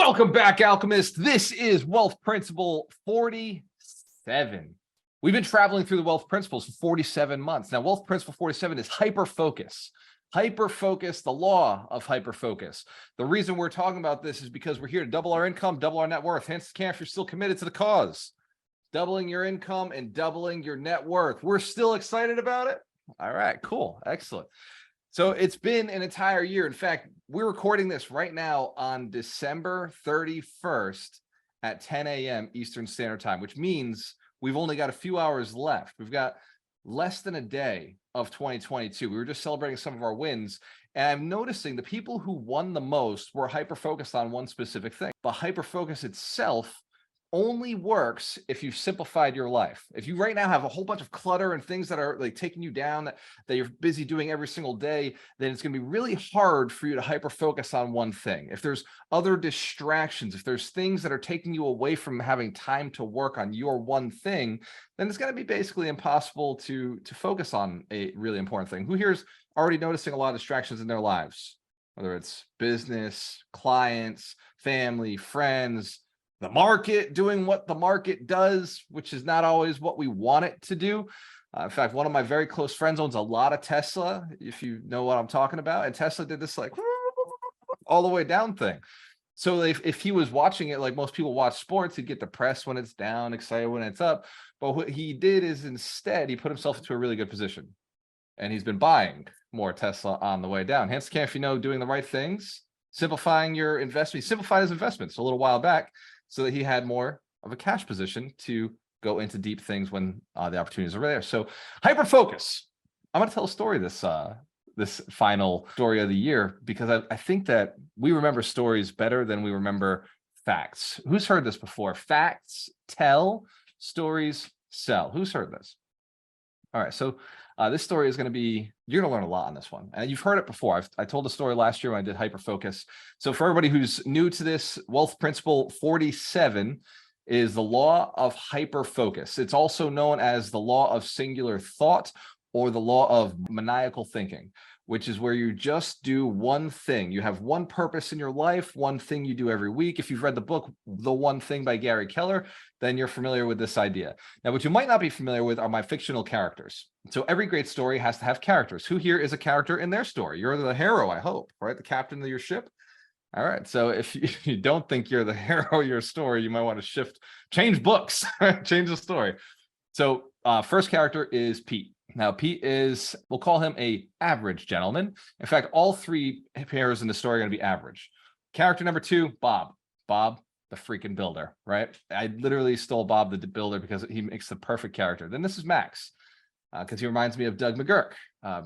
Welcome back, Alchemist. This is Wealth Principle 47. We've been traveling through the Wealth Principles for 47 months. Now, Wealth Principle 47 is HyperFocus. HyperFocus, the law of HyperFocus. The reason we're talking about this is because we're here to double our income, double our net worth. Hence, if you're still committed to the cause, doubling your income and doubling your net worth. We're still excited about it? All right, cool, excellent. So it's been an entire year. In fact, we're recording this right now on December 31st at 10 a.m. Eastern Standard Time, which means we've only got a few hours left. We've got less than a day of 2022. We were just celebrating some of our wins. And I'm noticing the people who won the most were hyper-focused on one specific thing. But hyper-focus itself only works if you've simplified your life. If you right now have a whole bunch of clutter and things that are like taking you down that you're busy doing every single day, then it's going to be really hard for you to hyper focus on one thing. If there's other distractions, if there's things that are taking you away from having time to work on your one thing, then it's going to be basically impossible to focus on a really important thing. Who here is already noticing a lot of distractions in their lives, whether it's business, clients, family, friends, the market doing what the market does, which is not always what we want it to do. In fact, one of my very close friends owns a lot of Tesla, if you know what I'm talking about. And Tesla did this like all the way down thing. So if he was watching it, like most people watch sports, he'd get depressed when it's down, excited when it's up. But what he did is instead, he put himself into a really good position. And he's been buying more Tesla on the way down. Hence, if you know, doing the right things, simplifying your investment. He simplified his investments a little while back, so that he had more of a cash position to go into deep things when the opportunities are there. So hyper focus. I'm going to tell a story this final story of the year, because I think that we remember stories better than we remember facts. Who's heard this before? Facts tell, stories sell. Who's heard this? All right, so this story is going to be, you're going to learn a lot on this one. And you've heard it before. I told the story last year when I did HyperFocus. So for everybody who's new to this, Wealth Principle 47 is the law of hyperfocus. It's also known as the law of singular thought or the law of maniacal thinking, which is where you just do one thing. You have one purpose in your life, one thing you do every week. If you've read the book, The One Thing by Gary Keller, then you're familiar with this idea. Now, what you might not be familiar with are my fictional characters. So every great story has to have characters. Who here is a character in their story? You're the hero, I hope, right? The captain of your ship. All right. So if you don't think you're the hero of your story, you might want to change books, change the story. So first character is Pete. Now, Pete is, we'll call him a average gentleman. In fact, all three pairs in the story are going to be average. Character number two, Bob. Bob, the freaking builder, right? I literally stole Bob the builder because he makes the perfect character. Then this is Max, because he reminds me of Doug McGurk.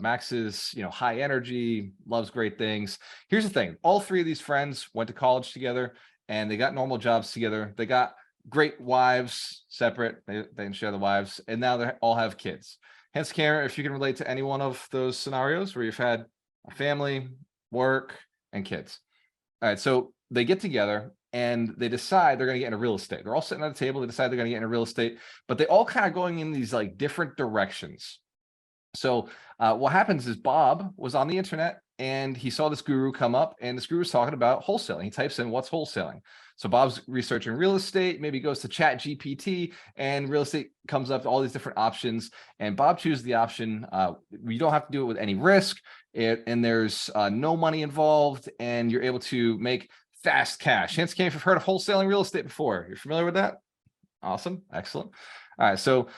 Max is, high energy, loves great things. Here's the thing. All three of these friends went to college together and they got normal jobs together. They got great wives separate. They didn't share the wives. And now they all have kids. Hence, Karen, if you can relate to any one of those scenarios where you've had a family, work, and kids. All right, so they get together and they decide they're going to get into real estate. They're all sitting at the table. They decide they're going to get into real estate, but they all kind of going in these like different directions. So what happens is Bob was on the internet and he saw this guru come up, and this guru was talking about wholesaling. He types in, what's wholesaling? So Bob's researching real estate, maybe goes to Chat GPT, and real estate comes up to all these different options. And Bob chooses the option, you don't have to do it with any risk, and there's no money involved, and you're able to make fast cash. Hence, if you've heard of wholesaling real estate before, you're familiar with that? Awesome, excellent. All right, so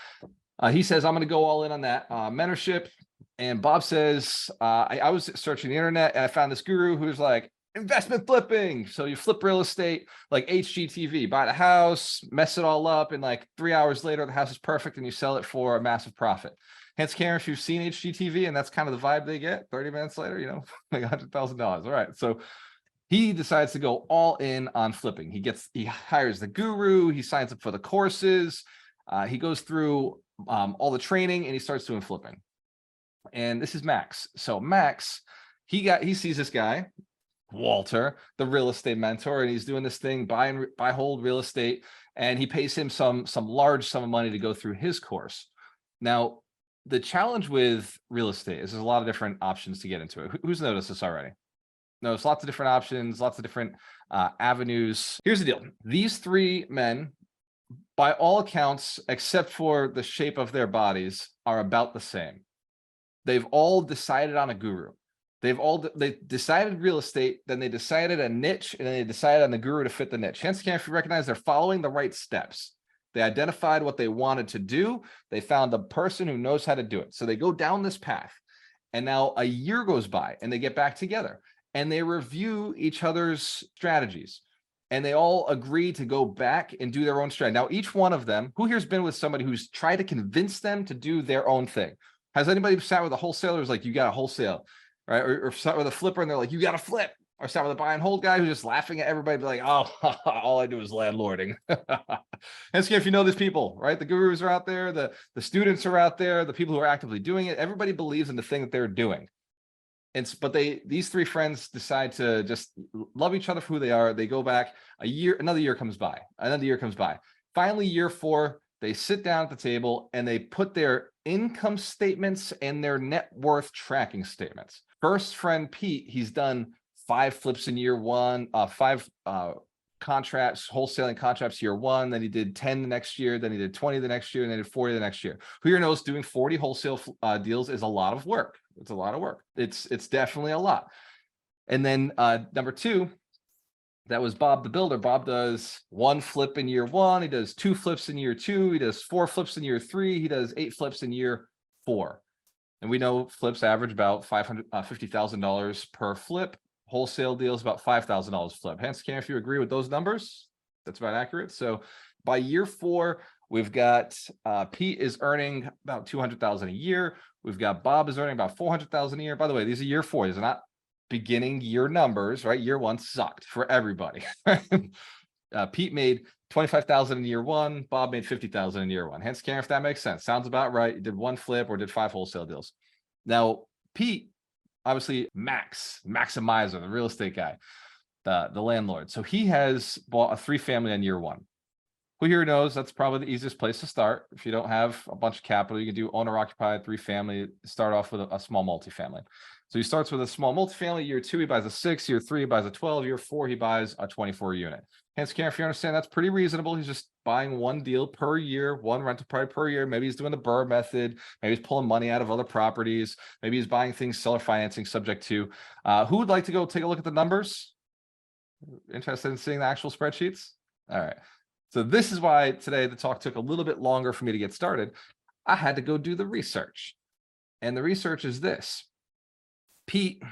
he says, I'm going to go all in on that mentorship. And Bob says, I was searching the internet and I found this guru who's like, investment flipping. So you flip real estate like HGTV, buy the house, mess it all up, and like 3 hours later, the house is perfect and you sell it for a massive profit. Hence, Karen, if you've seen HGTV and that's kind of the vibe they get, 30 minutes later, like $100,000. All right. So he decides to go all in on flipping. He hires the guru, he signs up for the courses, he goes through all the training, and he starts doing flipping. And this is Max. So Max, he sees this guy, Walter, the real estate mentor, and he's doing this thing, buy, hold real estate, and he pays him some large sum of money to go through his course. Now, the challenge with real estate is there's a lot of different options to get into it. Who's noticed this already? No, there's lots of different options, lots of different avenues. Here's the deal. These three men, by all accounts, except for the shape of their bodies, are about the same. They've all decided on a guru. They decided real estate, then they decided a niche, and then they decided on the guru to fit the niche. Hence, if you recognize they're following the right steps. They identified what they wanted to do. They found the person who knows how to do it. So they go down this path. And now a year goes by and they get back together and they review each other's strategies. And they all agree to go back and do their own strategy. Now, each one of them, who here's been with somebody who's tried to convince them to do their own thing? Has anybody sat with a wholesaler who's like, you got to wholesale, right? Or sat with a flipper and they're like, you got to flip. Or sat with a buy and hold guy who's just laughing at everybody, like, oh, all I do is landlording. And so if you know these people, right? The gurus are out there, the students are out there, the people who are actively doing it. Everybody believes in the thing that they're doing. But these three friends decide to just love each other for who they are. They go back a year, another year comes by, another year comes by. Finally, year 4, they sit down at the table and they put their income statements and their net worth tracking statements. First friend, Pete, he's done 5 flips in year 1, 5 contracts, wholesaling contracts year 1, then he did 10 the next year, then he did 20 the next year, and then he did 40 the next year. Who here knows doing 40 wholesale deals is a lot of work. It's a lot of work. It's definitely a lot. And then number 2, that was Bob the Builder. Bob does 1 flip in year 1, he does 2 flips in year 2, he does 4 flips in year 3, he does 8 flips in year 4. And we know flips average about $50,000 per flip. Wholesale deals about $5,000 flip. Hence, if you agree with those numbers, that's about accurate. So by year 4, we've got Pete is earning about $200,000 a year. We've got Bob is earning about $400,000 a year. By the way, these are year 4. These are not beginning year numbers, right? Year 1 sucked for everybody. Pete made $25,000 in year 1. Bob made $50,000 in year 1. Hence, if that makes sense. Sounds about right. You did 1 flip or did 5 wholesale deals. Now, Pete, obviously maximizer, the real estate guy, the landlord. So he has bought a 3-family on year 1. Who here knows that's probably the easiest place to start. If you don't have a bunch of capital, you can do owner occupied 3-family, start off with a small multifamily. So he starts with a small multifamily. Year 2, he buys a 6. Year 3, he buys a 12. Year 4, he buys a 24 unit. Hence, if you understand, that's pretty reasonable. He's just buying 1 deal per year, 1 rental property per year. Maybe he's doing the BRRRR method. Maybe he's pulling money out of other properties. Maybe he's buying things seller financing subject to. Who would like to go take a look at the numbers? Interested in seeing the actual spreadsheets? All right. So this is why today the talk took a little bit longer for me to get started. I had to go do the research. And the research is this. Pete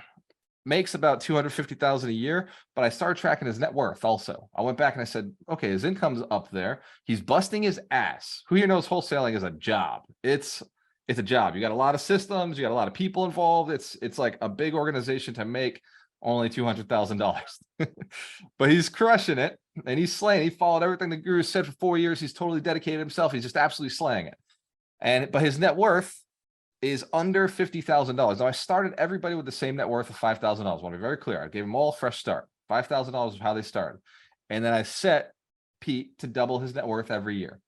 makes about $250,000 a year, but I started tracking his net worth also. I went back and I said, okay, his income's up there. He's busting his ass. Who here knows wholesaling is a job? It's a job. You got a lot of systems, you got a lot of people involved. It's like a big organization to make only $200,000. But he's crushing it and he's slaying. He followed everything the guru said for 4 years. He's totally dedicated himself. He's just absolutely slaying it. But his net worth is under $50,000. Now, I started everybody with the same net worth of $5,000. I want to be very clear. I gave them all a fresh start. $5,000 is how they started. And then I set Pete to double his net worth every year,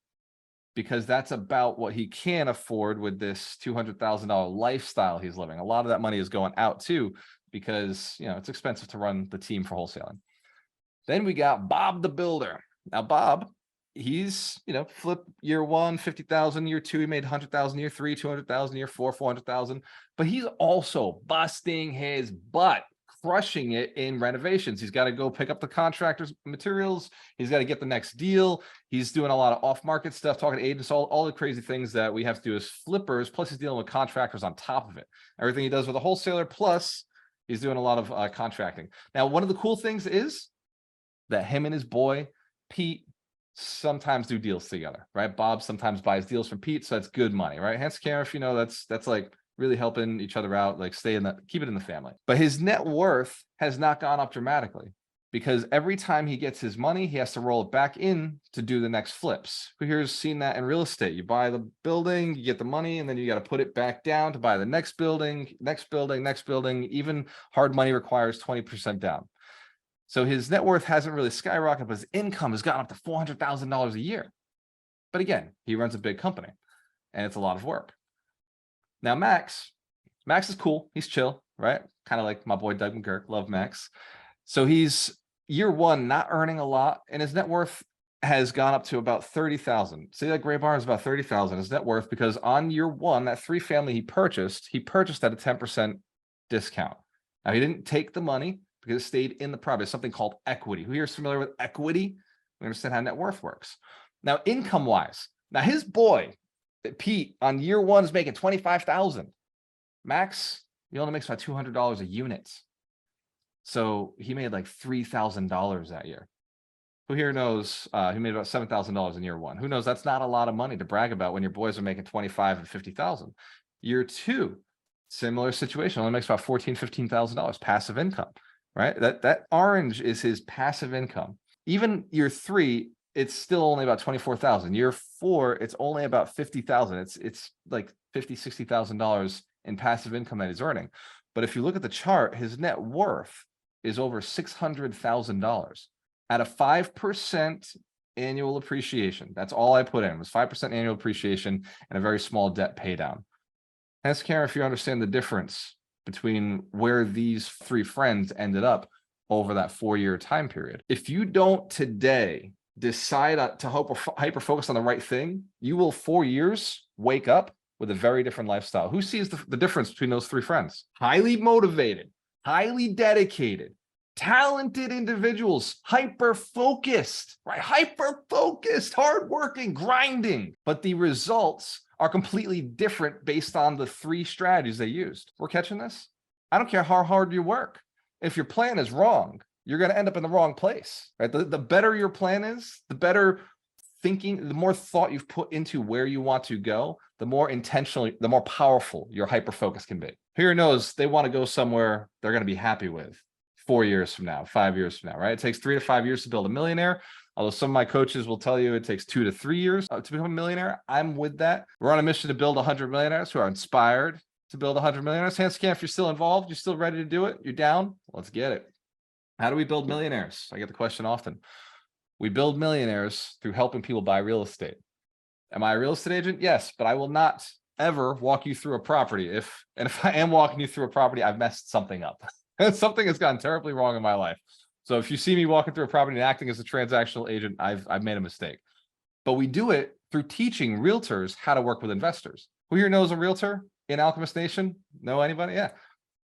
because that's about what he can afford with this $200,000 lifestyle he's living. A lot of that money is going out too, because it's expensive to run the team for wholesaling. Then we got Bob the Builder. Now, Bob, he's flip year 1, 50,000. Year 2, he made 100,000. Year 3, 200,000. Year 4, 400,000. But he's also busting his butt, crushing it in renovations. He's got to go pick up the contractors' materials. He's got to get the next deal. He's doing a lot of off-market stuff, talking to agents, all the crazy things that we have to do as flippers. Plus, he's dealing with contractors on top of it. Everything he does with a wholesaler. Plus, he's doing a lot of contracting. Now, one of the cool things is that him and his boy Pete sometimes do deals together, right? Bob sometimes buys deals from Pete, so that's good money, right? Hence, that's like really helping each other out, like keep it in the family. But his net worth has not gone up dramatically, because every time he gets his money, he has to roll it back in to do the next flips. Who here's seen that in real estate? You buy the building, you get the money, and then you got to put it back down to buy the next building, next building, next building. Even hard money requires 20% down. So his net worth hasn't really skyrocketed, but his income has gotten up to $400,000 a year. But again, he runs a big company and it's a lot of work. Now, Max is cool. He's chill, right? kind of like my boy Doug McGurk, love Max. So he's year one, not earning a lot, and his net worth has gone up to about 30,000. See that gray bar is about 30,000, his net worth, because on year one, that 3-family he purchased at a 10% discount. Now he didn't take the money because it stayed in the property. It's something called equity. Who here is familiar with equity? We understand how net worth works. Now, income-wise, now his boy, Pete, on year one is making 25,000. Max, he only makes about $200 a unit. So he made like $3,000 that year. Who here knows he made about $7,000 in year one? Who knows that's not a lot of money to brag about when your boys are making 25 and 50,000. Year two, similar situation, only makes about $14,000, $15,000 passive income, right? That orange is his passive income. Even year three, it's still only about 24,000. Year four, it's only about 50,000. It's like $50,000, $60,000 in passive income that he's earning. But if you look at the chart, his net worth is over $600,000 at a 5% annual appreciation. That's all I put in, was 5% annual appreciation and a very small debt pay down. Ask Karen if you understand the difference between where these three friends ended up over that 4-year time period. If you don't today decide to hyper focus on the right thing, you will 4 years wake up with a very different lifestyle. Who sees the difference between those three friends? Highly motivated, highly dedicated, talented individuals, hyper focused, right? Hyper focused, hardworking, grinding. But the results are completely different based on the 3 strategies they used. We're catching this? I don't care how hard you work. If your plan is wrong, you're going to end up in the wrong place, right? The better your plan is, the better thinking, the more thought you've put into where you want to go, the more intentionally, the more powerful your hyper focus can be. Here knows they want to go somewhere they're going to be happy with 4 years from now, 5 years from now, right? It takes 3 to 5 years to build a millionaire. Although some of my coaches will tell you it takes 2 to 3 years to become a millionaire. I'm with that. We're on a mission to build 100 millionaires who are inspired to build 100 millionaires. Hands scan if you're still involved, you're still ready to do it, you're down, let's get it. How do we build millionaires? I get the question often. We build millionaires through helping people buy real estate. Am I a real estate agent? Yes, but I will not ever walk you through a property. If I am walking you through a property, I've messed something up. Something has gone terribly wrong in my life. So if you see me walking through a property and acting as a transactional agent, I've made a mistake. But we do it through teaching realtors how to work with investors. Who here knows a realtor in Alchemist Nation? Know anybody? Yeah.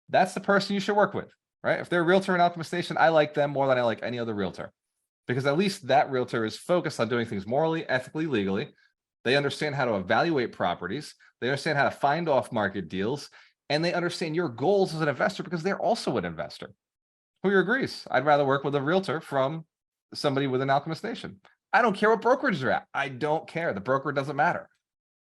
That's the person you should work with, right? If they're a realtor in Alchemist Nation, I like them more than I like any other realtor, because at least that realtor is focused on doing things morally, ethically, legally. They understand how to evaluate properties. They understand how to find off-market deals, and they understand your goals as an investor because they're also an investor. Who here agrees? I'd rather work with a realtor from somebody within Alchemist Nation. I don't care what brokerage they're at. I don't care. The broker doesn't matter.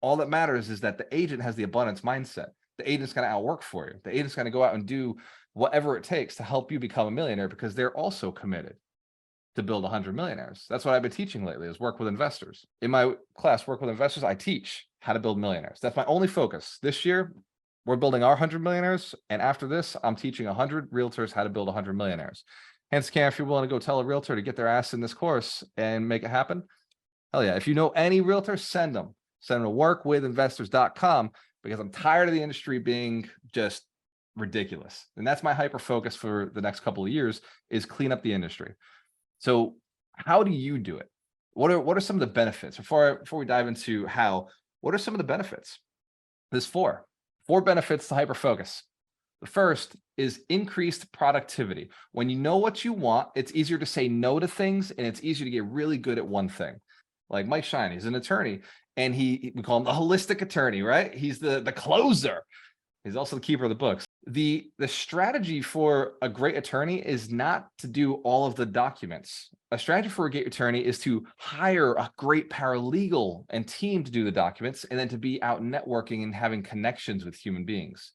All that matters is that the agent has the abundance mindset. The agent's going to outwork for you. The agent's going to go out and do whatever it takes to help you become a millionaire because they're also committed to build 100 millionaires. That's what I've been teaching lately, is work with investors. In my class, Work with Investors, I teach how to build millionaires. That's my only focus. This year, we're building our 100 millionaires. And after this, I'm teaching 100 realtors how to build 100 millionaires. Hence, Cam, if you're willing to go tell a realtor to get their ass in this course and make it happen, hell yeah. If you know any realtor, send them to workwithinvestors.com, because I'm tired of the industry being just ridiculous. And that's my hyper focus for the next couple of years, is clean up the industry. So how do you do it? What are some of the benefits? Before we dive into how, what are some of the benefits? There's four benefits to hyper focus. The first is increased productivity. When you know what you want, it's easier to say no to things, and it's easier to get really good at one thing. Like Mike Shine, he's an attorney, and we call him the holistic attorney, right? He's the closer. He's also the keeper of the books. The strategy for a great attorney is not to do all of the documents. A strategy for a great attorney is to hire a great paralegal and team to do the documents, and then to be out networking and having connections with human beings.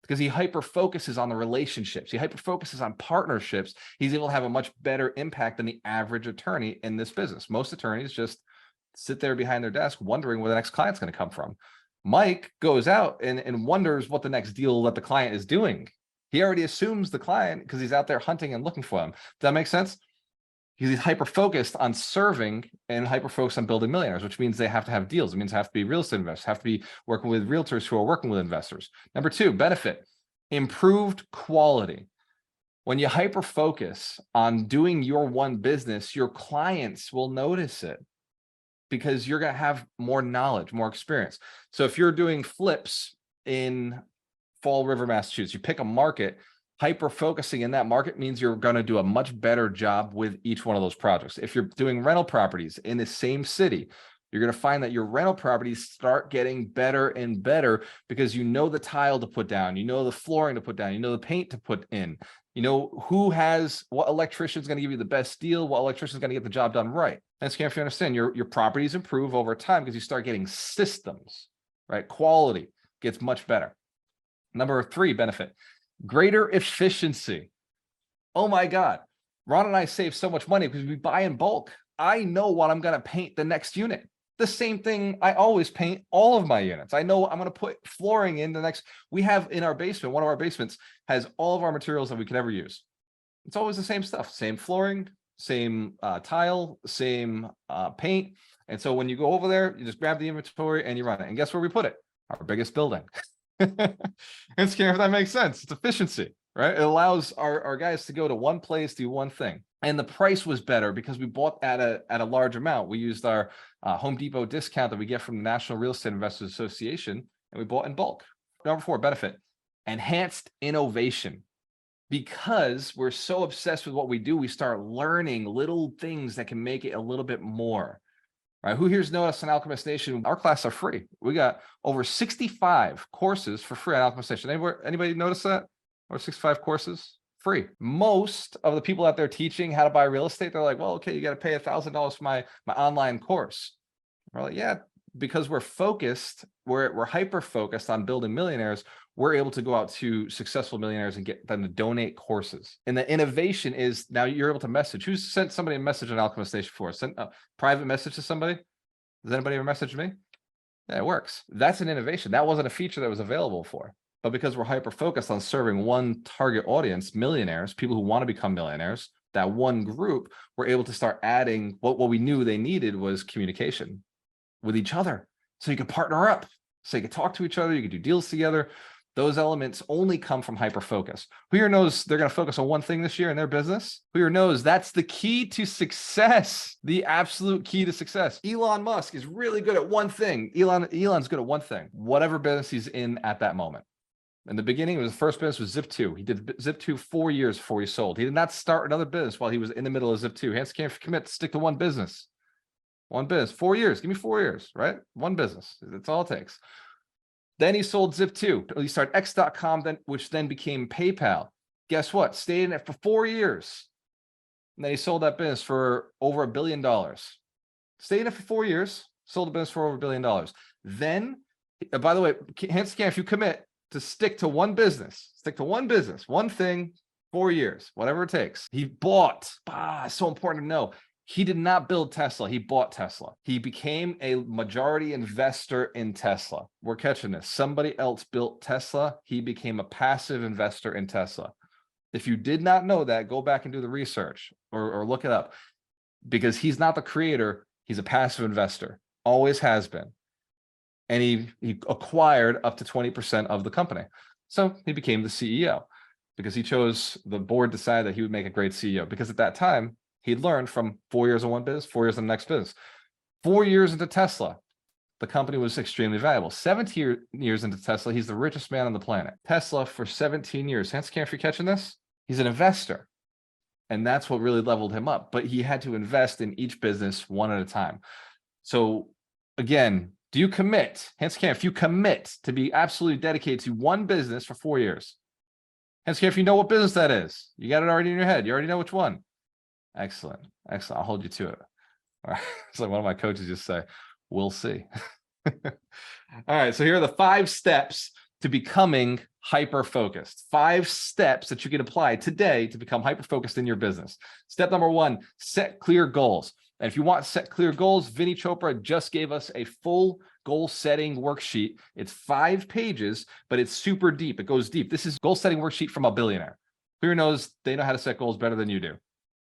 Because he hyper focuses on the relationships. He hyper focuses on partnerships. He's able to have a much better impact than the average attorney in this business. Most attorneys just sit there behind their desk wondering where the next client's going to come from. Mike goes out and wonders what the next deal that the client is doing. He already assumes the client because he's out there hunting and looking for them. Does that make sense? He's hyper focused on serving and hyper focused on building millionaires, which means they have to have deals. It means they have to be real estate investors, have to be working with realtors who are working with investors. Number two, benefit, Improved quality. When you hyper focus on doing your one business, your clients will notice it because you're going to have more knowledge, more experience. So if you're doing flips in Fall River, Massachusetts, you pick a market, hyper focusing in that market means you're going to do a much better job with each one of those projects. If you're doing rental properties in the same city, you're going to find that your rental properties start getting better and better because you know the tile to put down, you know the flooring to put down, you know the paint to put in, you know what electrician is going to give you the best deal, what electrician is going to get the job done right. That's if you understand, your properties improve over time because you start getting systems, right? Quality gets much better. Number 3 benefit, greater efficiency. Oh my God, Ron and I save so much money because we buy in bulk. I know what I'm going to paint the next unit. The same thing, I always paint all of my units. I know I'm going to put flooring in the next. We have in our basement, one of our basements has all of our materials that we could ever use. It's always the same stuff, same flooring, same tile, same paint. And so when you go over there, you just grab the inventory and you run it. And guess where we put it? Our biggest building. It's if that makes sense. It's efficiency, right? It allows our guys to go to one place, do one thing. And the price was better because we bought at a large amount. We used our Home Depot discount that we get from the National Real Estate Investors Association, and we bought in bulk. Number 4, benefit, enhanced innovation. Because we're so obsessed with what we do, we start learning little things that can make it a little bit more. Right? Who here's noticed in Alchemist Nation? Our classes are free. We got over 65 courses for free on Alchemist Nation. Anybody notice that? Over 65 courses? Free. Most of the people out there teaching how to buy real estate, they're like, well, okay, you got to pay $1,000 for my online course. We're like, yeah, because we're focused, we're hyper focused on building millionaires. We're able to go out to successful millionaires and get them to donate courses. And the innovation is now you're able to message. Who's sent somebody a message on Alchemist Nation before? Sent a private message to somebody? Does anybody ever message me? Yeah, it works. That's an innovation. That wasn't a feature that was available before. But because we're hyper focused on serving one target audience, millionaires, people who want to become millionaires, that one group, we're able to start adding what we knew they needed was communication with each other. So you could partner up, so you could talk to each other, you could do deals together. Those elements only come from hyper focus. Who here knows they're going to focus on one thing this year in their business? Who here knows that's the key to success, the absolute key to success? Elon Musk is really good at one thing. Elon's good at one thing, whatever business he's in at that moment. In the beginning, the first business was Zip2. He did Zip2 4 years before he sold. He did not start another business while he was in the middle of Zip2. Hence, can't commit to stick to one business. One business, 4 years. Give me 4 years, right? One business. That's all it takes. Then he sold Zip2. He started X.com, which then became PayPal. Guess what? Stayed in it for 4 years. And then he sold that business for over $1 billion. Stayed in it for 4 years, sold the business for over $1 billion. Then, by the way, hence, if you commit to stick to one business, one thing, 4 years, whatever it takes. He bought, so important to know. He did not build Tesla. He bought Tesla. He became a majority investor in Tesla. We're catching this. Somebody else built Tesla. He became a passive investor in Tesla. If you did not know that, go back and do the research or look it up, because he's not the creator. He's a passive investor, always has been. And he acquired up to 20% of the company. So he became the CEO because he chose, the board decided that he would make a great CEO, because at that time, he'd learned from 4 years in one business, 4 years in the next business. 4 years into Tesla, the company was extremely valuable. 17 years into Tesla, he's the richest man on the planet. Tesla for 17 years. Hence, if you're catching this, he's an investor. And that's what really leveled him up. But he had to invest in each business one at a time. So again, do you commit? Hence, if you commit to be absolutely dedicated to one business for 4 years, hence, if you know what business that is, you got it already in your head. You already know which one. Excellent. Excellent. I'll hold you to it. All right. It's like one of my coaches just say, we'll see. All right. So here are the 5 steps to becoming hyper-focused. 5 steps that you can apply today to become hyper-focused in your business. Step number 1, set clear goals. And if you want to set clear goals, Vinny Chopra just gave us a full goal setting worksheet. It's 5 pages, but it's super deep. It goes deep. This is goal setting worksheet from a billionaire. Who knows they know how to set goals better than you do?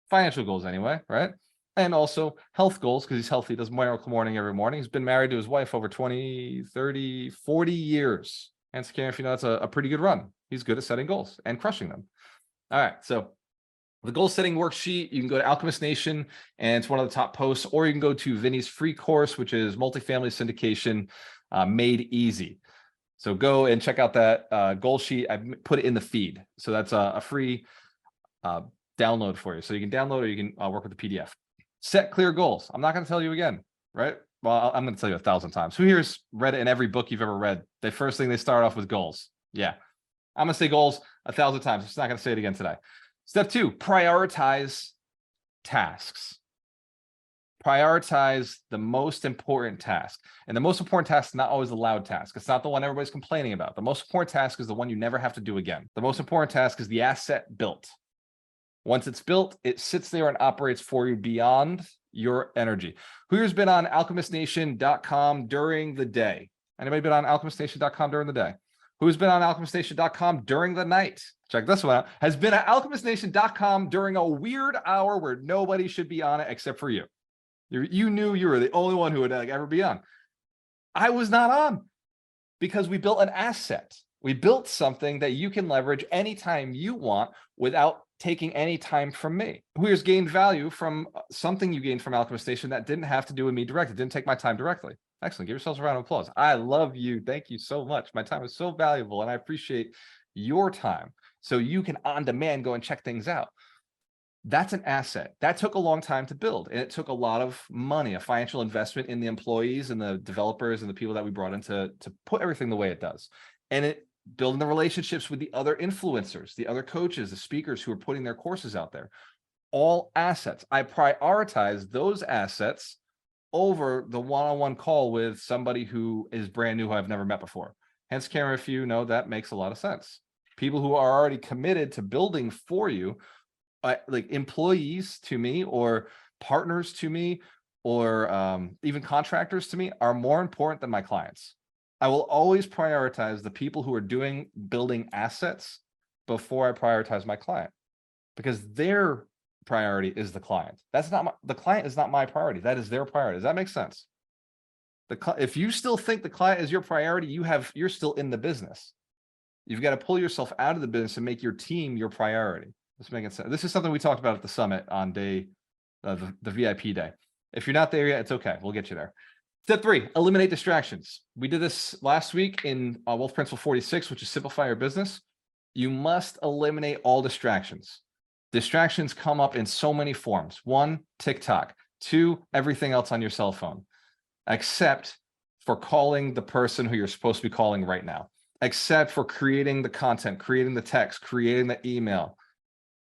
Financial goals anyway, right? And also health goals, because he's healthy, does miracle morning every morning. He's been married to his wife over 20, 30, 40 years. And if you know, that's a pretty good run. He's good at setting goals and crushing them. All right, so the goal setting worksheet, you can go to Alchemist Nation, and it's one of the top posts, or you can go to Vinny's free course, which is multifamily syndication made easy. So go and check out that goal sheet. I put it in the feed. So that's a free download for you. So you can download, or you can work with the PDF. Set clear goals. I'm not going to tell you again, right? Well, I'm going to tell you 1,000 times. Who here's read it in every book you've ever read? The first thing they start off with goals. Yeah. I'm going to say goals 1,000 times. I'm just not going to say it again today. Step 2, prioritize tasks. Prioritize the most important task. And the most important task is not always the loud task. It's not the one everybody's complaining about. The most important task is the one you never have to do again. The most important task is the asset built. Once it's built, it sits there and operates for you beyond your energy. Who here's been on alchemistnation.com during the day? Anybody been on alchemistnation.com during the day? Who's been on alchemistnation.com during the night? Check this one out. Has been at alchemistnation.com during a weird hour where nobody should be on it except for you. You knew you were the only one who would ever be on. I was not on because we built an asset. We built something that you can leverage anytime you want without taking any time from me. Who here's gained value from something you gained from Alchemist Nation that didn't have to do with me directly, didn't take my time directly? Excellent. Give yourselves a round of applause. I love you. Thank you so much. My time is so valuable, and I appreciate your time. So you can on demand go and check things out. That's an asset. That took a long time to build, and it took a lot of money, a financial investment in the employees and the developers and the people that we brought in to put everything the way it does. And it building the relationships with the other influencers, the other coaches, the speakers who are putting their courses out there. All assets. I prioritize those assets over the one-on-one call with somebody who is brand new, who I've never met before. Hence, Cameron, if you know, that makes a lot of sense. People who are already committed to building for you, like employees to me, or partners to me, or even contractors to me, are more important than my clients. I will always prioritize the people who are building assets before I prioritize my client, because their priority is the client. The client is not my priority. That is their priority. Does that make sense? If you still think the client is your priority, you're still in the business. You've got to pull yourself out of the business and make your team your priority. This making sense. This is something we talked about at the summit on the VIP day. If you're not there yet, it's okay. We'll get you there. Step 3, eliminate distractions. We did this last week in Wealth Principle 46, which is simplify your business. You must eliminate all distractions. Distractions come up in so many forms. 1, TikTok. 2, everything else on your cell phone, except for calling the person who you're supposed to be calling right now, except for creating the content, creating the text, creating the email,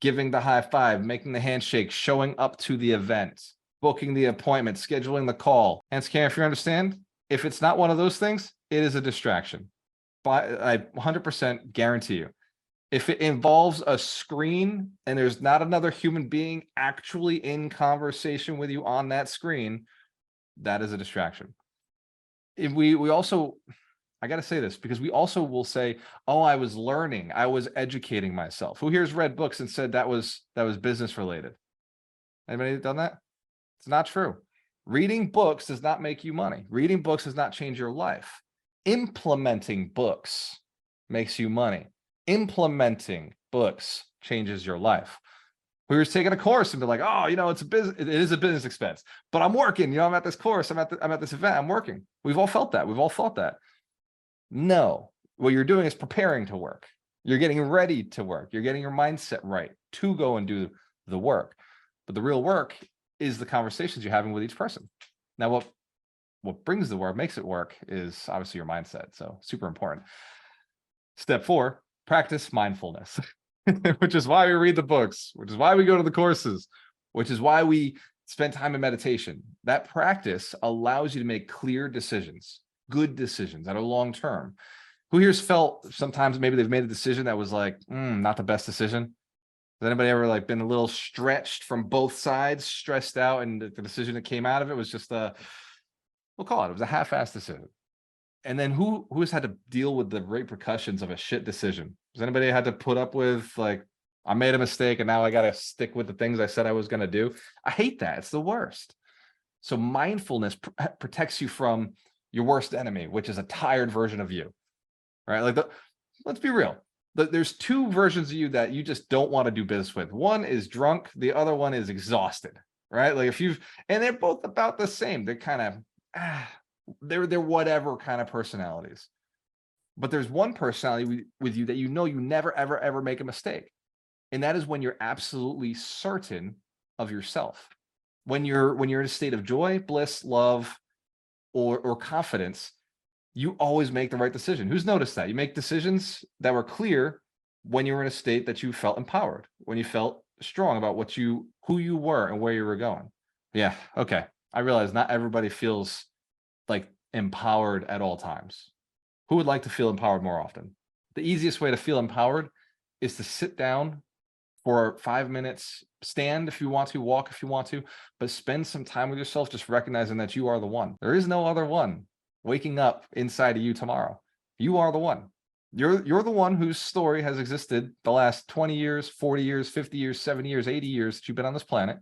giving the high five, making the handshake, showing up to the event, booking the appointment, scheduling the call. And Scan, if you understand, if it's not one of those things, it is a distraction. But I 100% guarantee you, if it involves a screen and there's not another human being actually in conversation with you on that screen, that is a distraction. If we also, I got to say this, because we also will say, oh, I was learning, I was educating myself. Who here's read books and said that was business related? Anybody done that? It's not true. Reading books does not make you money. Reading books does not change your life. Implementing books makes you money. Implementing books changes your life. We were taking a course and be like, oh, it's a business. It is a business expense, but I'm working. I'm at this course. I'm at this event. I'm working. We've all felt that. We've all thought that. No, what you're doing is preparing to work. You're getting ready to work. You're getting your mindset right to go and do the work. But the real work is the conversations you're having with each person. Now, what brings the work, makes it work, is obviously your mindset. So super important. Step 4, practice mindfulness, which is why we read the books, which is why we go to the courses, which is why we spend time in meditation. That practice allows you to make clear decisions, good decisions that are long-term. Who here's felt sometimes maybe they've made a decision that was like, not the best decision? Has anybody ever been a little stretched from both sides, stressed out, and the decision that came out of it was just we'll call it was a half-assed decision? And then who's had to deal with the repercussions of a shit decision? Has anybody had to put up with I made a mistake and now I got to stick with the things I said I was going to do? I hate that. It's the worst. So mindfulness protects you from your worst enemy, which is a tired version of you, right? Let's be real. There's two versions of you that you just don't want to do business with. One is drunk, the other one is exhausted, right? Like if you've, and they're both about the same. They're kind of, they're whatever kind of personalities. But there's one personality with you that you never, ever, ever make a mistake. And that is when you're absolutely certain of yourself. When you're in a state of joy, bliss, love, or confidence, you always make the right decision. Who's noticed that? You make decisions that were clear when you were in a state that you felt empowered, when you felt strong about who you were and where you were going. Yeah, okay. I realize not everybody feels like empowered at all times. Who would like to feel empowered more often? The easiest way to feel empowered is to sit down for 5 minutes, stand if you want to, walk if you want to, but spend some time with yourself, just recognizing that you are the one. There is no other one waking up inside of you tomorrow. You are the one. You're the one whose story has existed the last 20 years, 40 years, 50 years, 70 years, 80 years that you've been on this planet.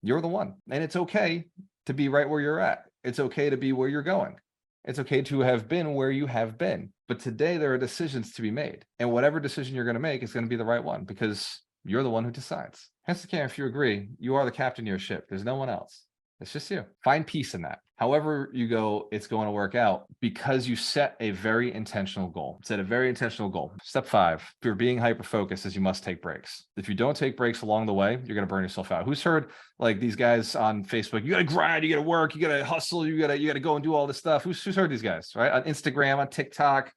You're the one. And it's okay to be right where you're at. It's okay to be where you're going. It's okay to have been where you have been. But today there are decisions to be made. And whatever decision you're going to make is going to be the right one, because you're the one who decides. Hence the camera, if you agree, you are the captain of your ship. There's no one else. It's just you. Find peace in that. However you go, it's going to work out because you set a very intentional goal. Set a very intentional goal. Step 5, if you're being hyper-focused, is you must take breaks. If you don't take breaks along the way, you're going to burn yourself out. Who's heard like these guys on Facebook? You got to grind, you got to work, you got to hustle, you got to go and do all this stuff. Who's heard these guys, right? On Instagram, on TikTok,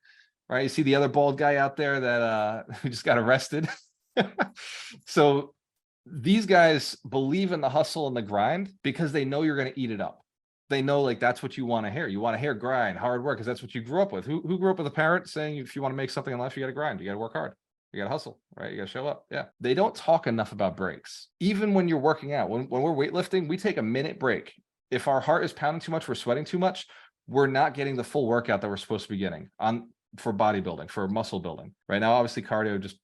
right? You see the other bald guy out there that who just got arrested. So these guys believe in the hustle and the grind because they know you're going to eat it up. They know like that's what you want to hear. You want to hear grind, hard work, because that's what you grew up with. Who grew up with a parent saying if you want to make something in life, you got to grind, you got to work hard, you got to hustle, right? You got to show up. Yeah. They don't talk enough about breaks. Even when you're working out, when we're weightlifting, we take a minute break. If our heart is pounding too much, we're sweating too much, we're not getting the full workout that we're supposed to be getting for bodybuilding, for muscle building. Right now, obviously cardio, just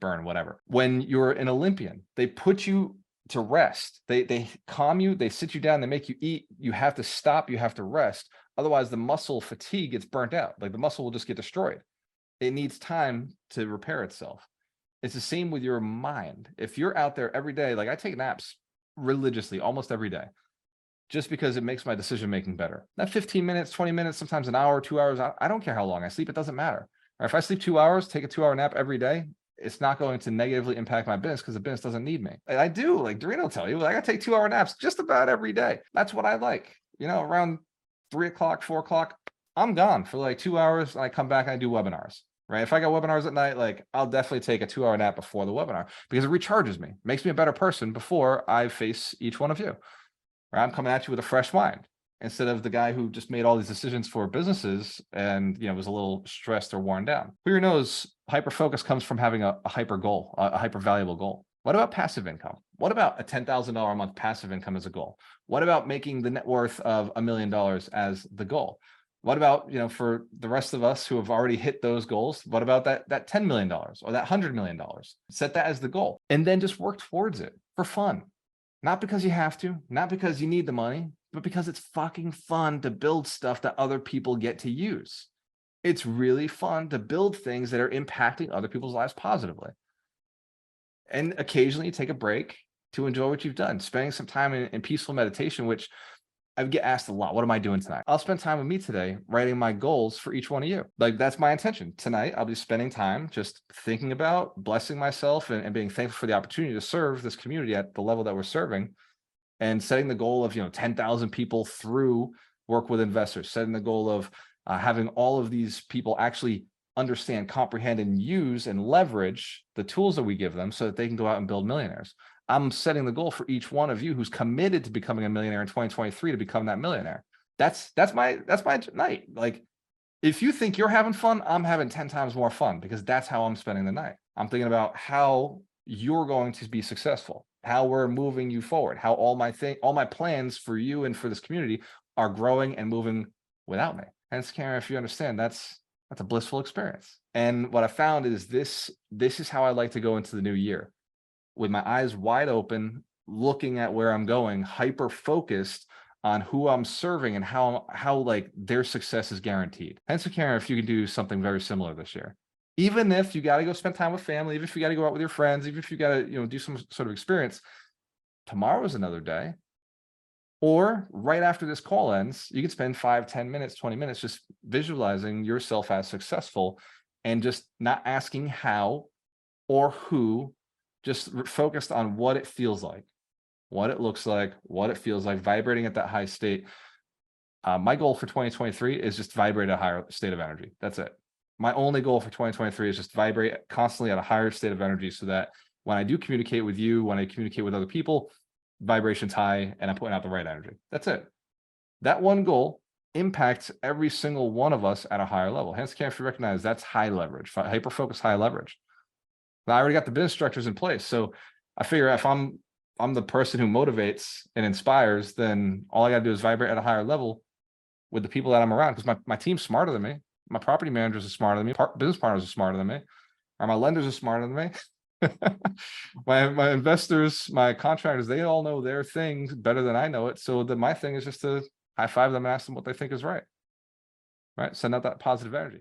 burn whatever. When you're an Olympian, they put you to rest. They calm you, they sit you down, they make you eat. You have to stop, you have to rest. Otherwise the muscle fatigue gets burnt out. Like the muscle will just get destroyed. It needs time to repair itself. It's the same with your mind. If you're out there every day, like I take naps religiously, almost every day, just because it makes my decision-making better. Not 15 minutes, 20 minutes, sometimes an hour, 2 hours. I don't care how long I sleep. It doesn't matter. Or if I sleep 2 hours, take a 2-hour nap every day, it's not going to negatively impact my business because the business doesn't need me. I do, like Doreen will tell you, I got to take 2-hour naps just about every day. That's what I like. Around 3 o'clock, 4 o'clock, I'm gone for like 2 hours and I come back and I do webinars, right? If I got webinars at night, like I'll definitely take a 2-hour nap before the webinar because it recharges me, makes me a better person before I face each one of you. Right? I'm coming at you with a fresh mind instead of the guy who just made all these decisions for businesses and was a little stressed or worn down. Who here knows hyper focus comes from having a hyper goal, a hyper valuable goal. What about passive income? What about a $10,000 a month passive income as a goal? What about making the net worth of $1 million as the goal? What about, for the rest of us who have already hit those goals, what about that $10 million or that $100 million? Set that as the goal and then just work towards it for fun. Not because you have to, not because you need the money, but because it's fucking fun to build stuff that other people get to use. It's really fun to build things that are impacting other people's lives positively. And occasionally take a break to enjoy what you've done, spending some time in peaceful meditation, which I get asked a lot. What am I doing tonight? I'll spend time with me today, writing my goals for each one of you. Like that's my intention. Tonight, I'll be spending time just thinking about blessing myself and being thankful for the opportunity to serve this community at the level that we're serving and setting the goal of, 10,000 people through work with investors, setting the goal of having all of these people actually understand, comprehend, and use and leverage the tools that we give them so that they can go out and build millionaires. I'm setting the goal for each one of you who's committed to becoming a millionaire in 2023 to become that millionaire. That's my night. Like, if you think you're having fun, I'm having 10 times more fun because that's how I'm spending the night. I'm thinking about how you're going to be successful, how we're moving you forward, how all my plans for you and for this community are growing and moving without me. Hence, Karen, if you understand, that's a blissful experience. And what I found is this is how I like to go into the new year, with my eyes wide open, looking at where I'm going, hyper focused on who I'm serving and how like their success is guaranteed. Hence, Karen, if you can do something very similar this year. Even if you got to go spend time with family, even if you got to go out with your friends, even if you got to, do some sort of experience, tomorrow's another day. Or right after this call ends, you can spend 5, 10 minutes, 20 minutes just visualizing yourself as successful and just not asking how or who, just focused on what it feels like, what it looks like, what it feels like, vibrating at that high state. My goal for 2023 is just vibrate at a higher state of energy. That's it. My only goal for 2023 is just vibrate constantly at a higher state of energy so that when I do communicate with you, when I communicate with other people, vibration's high and I'm putting out the right energy. That's it. That one goal impacts every single one of us at a higher level. Hence, can you recognize that's high leverage, hyper-focus, high leverage. Now, I already got the business structures in place. So I figure if I'm the person who motivates and inspires, then all I got to do is vibrate at a higher level with the people that I'm around, because my team's smarter than me. My property managers are smarter than me. Business partners are smarter than me. Or my lenders are smarter than me. my investors, my contractors, they all know their things better than I know it. So then my thing is just to high five them and ask them what they think is right. Right. Send out that positive energy.